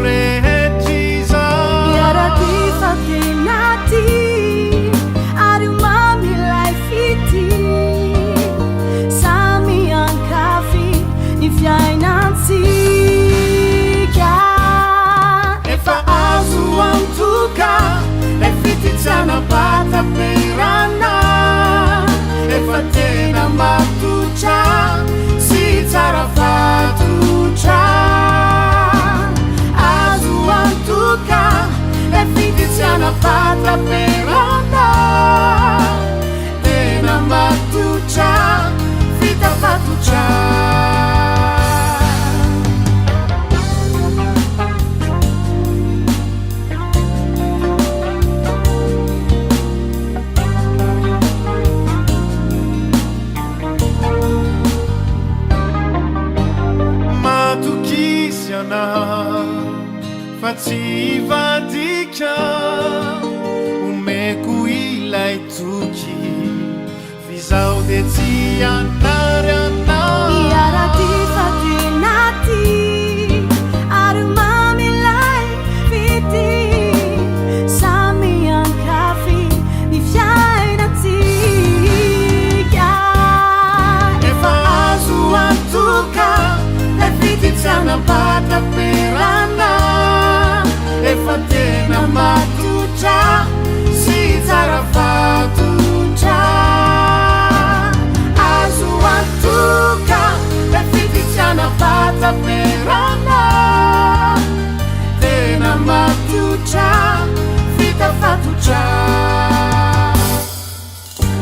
rehetriza iaraky fatenyaty ary mamilay fity samy ankafy ny fiainatsika efa azo antoka le fititsanabata perana efa tena matotra sy tsara fatotra azo antoka le fititsanabata perana tena matotra vita fatotra fa tsy vadika omeko ilay toky fizao de tsy anary anao iaraky fatenaty ary mamilay fity samy ankafy ny fiainatsika efa azo antoka le fititsanabata perana efa tena matotra sy tsara fatotra azo antoka le fititsanabata perana tena matotra vita fatotra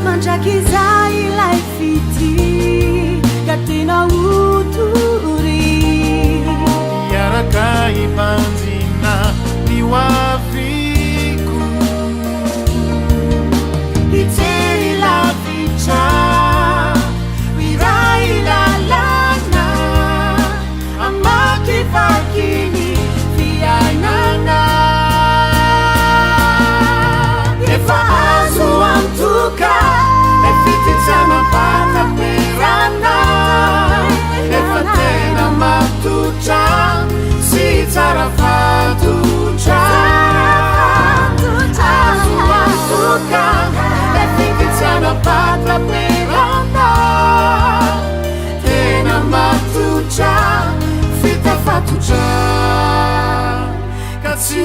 mandraky zay ilay fity ka tena otory iaraka ipanjina niwafiko itseri lavitra wirai lalana amaky vakiny fiainana efa azo antoka le fititsanabata perana efa tena matotra sy tsara fatotra azo antoka le fititsanabata perana tena matotra vita fatotra ka tsy